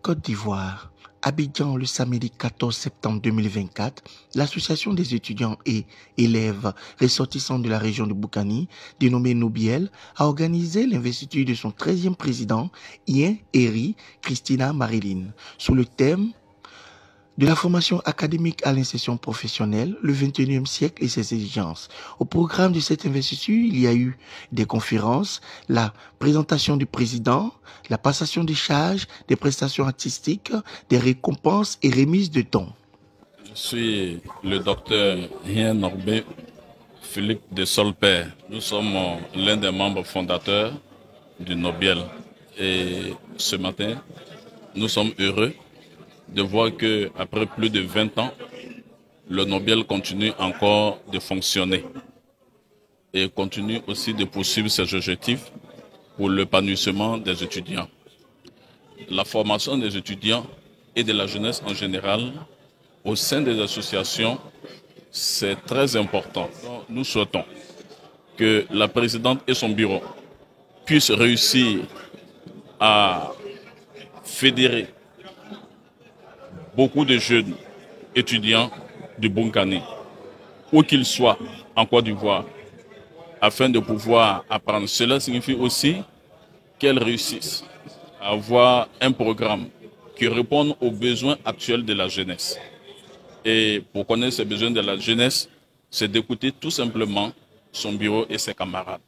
Côte d'Ivoire, Abidjan, le samedi 14 septembre 2024, l'association des étudiants et élèves ressortissants de la région de Boukani, dénommée Nobiel, a organisé l'investiture de son 13e président, Ien Eri Christina Marilyn, sous le thème de la formation académique à l'insertion professionnelle, le 21e siècle et ses exigences. Au programme de cette investiture, il y a eu des conférences, la présentation du président, la passation des charges, des prestations artistiques, des récompenses et remises de dons. Je suis le docteur Hien Norbé Philippe de Solpère. Nous sommes l'un des membres fondateurs du Nobiel. Et ce matin, nous sommes heureux de voir qu'après plus de 20 ans, le Nobiel continue encore de fonctionner et continue aussi de poursuivre ses objectifs pour l'épanouissement des étudiants. La formation des étudiants et de la jeunesse en général au sein des associations, c'est très important. Nous souhaitons que la présidente et son bureau puissent réussir à fédérer beaucoup de jeunes étudiants du Boukani, où qu'ils soient en Côte d'Ivoire, afin de pouvoir apprendre. Cela signifie aussi qu'elles réussissent à avoir un programme qui réponde aux besoins actuels de la jeunesse. Et pour connaître ces besoins de la jeunesse, c'est d'écouter tout simplement son bureau et ses camarades.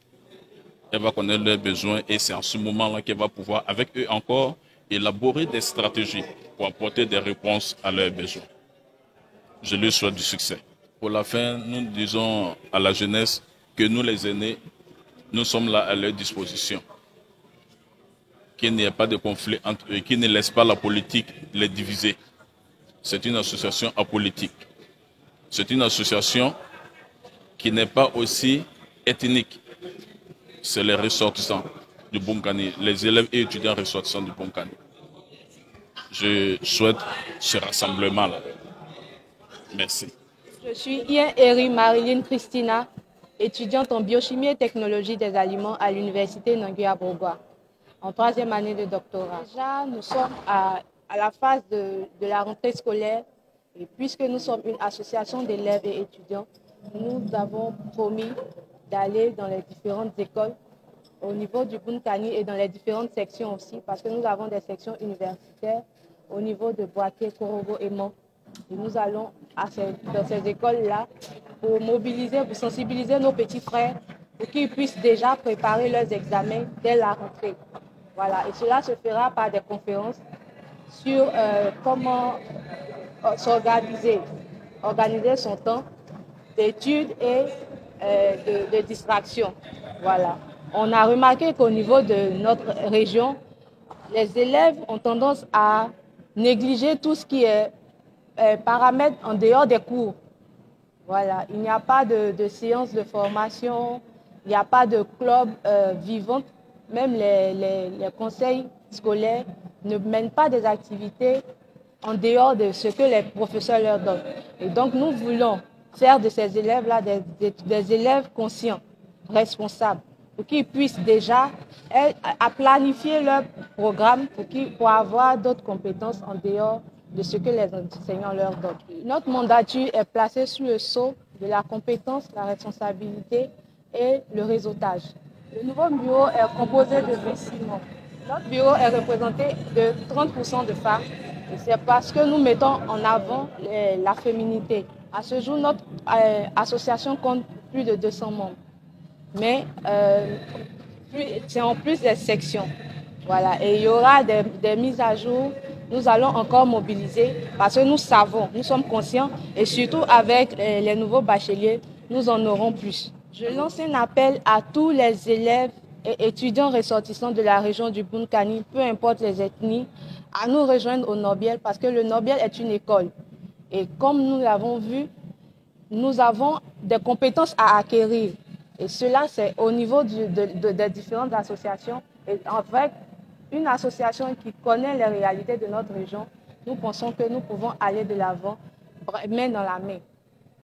Elle va connaître leurs besoins et c'est en ce moment-là qu'elle va pouvoir, avec eux encore, élaborer des stratégies pour apporter des réponses à leurs besoins. Je lui souhaite du succès. Pour la fin, nous disons à la jeunesse que nous, les aînés, nous sommes là à leur disposition. Qu'il n'y ait pas de conflit entre eux, qu'ils ne laissent pas la politique les diviser. C'est une association apolitique. C'est une association qui n'est pas aussi ethnique. C'est les ressortissants du Boukani, les élèves et étudiants ressortissants du Boukani. Je souhaite ce rassemblement-là. Merci. Je suis Ien Eri Marilyn Christina, étudiante en biochimie et technologie des aliments à l'université Nangui-Abrogwa, en 3e année de doctorat. Déjà, nous sommes à la phase de la rentrée scolaire et puisque nous sommes une association d'élèves et étudiants, nous avons promis d'aller dans les différentes écoles au niveau du Boukani et dans les différentes sections aussi, parce que nous avons des sections universitaires au niveau de Boaké, Korogo et Mans. Et nous allons dans ces écoles-là pour mobiliser, pour sensibiliser nos petits frères pour qu'ils puissent déjà préparer leurs examens dès la rentrée. Voilà. Et cela se fera par des conférences sur comment s'organiser, organiser son temps d'études et de distraction. Voilà. On a remarqué qu'au niveau de notre région, les élèves ont tendance à négliger tout ce qui est paramètres en dehors des cours. Voilà. Il n'y a pas de séances de formation, il n'y a pas de club vivant. Même les conseils scolaires ne mènent pas des activités en dehors de ce que les professeurs leur donnent. Et donc, nous voulons faire de ces élèves-là des élèves conscients, responsables, pour qu'ils puissent déjà planifier leur programme pour avoir d'autres compétences en dehors de ce que les enseignants leur donnent. Notre mandature est placée sous le sceau de la compétence, la responsabilité et le réseautage. Le nouveau bureau est composé de 26 membres. Notre bureau est représenté de 30% de femmes. C'est parce que nous mettons en avant la féminité. À ce jour, notre association compte plus de 200 membres. Mais c'est en plus des sections. Voilà. Et il y aura des mises à jour. Nous allons encore mobiliser parce que nous savons, nous sommes conscients et surtout avec les nouveaux bacheliers, nous en aurons plus. Je lance un appel à tous les élèves et étudiants ressortissants de la région du Boukani, peu importe les ethnies, à nous rejoindre au Nobiel parce que le Nobiel est une école. Et comme nous l'avons vu, nous avons des compétences à acquérir. Et cela, c'est au niveau des différentes associations. Et avec une association qui connaît les réalités de notre région, nous pensons que nous pouvons aller de l'avant, main dans la main.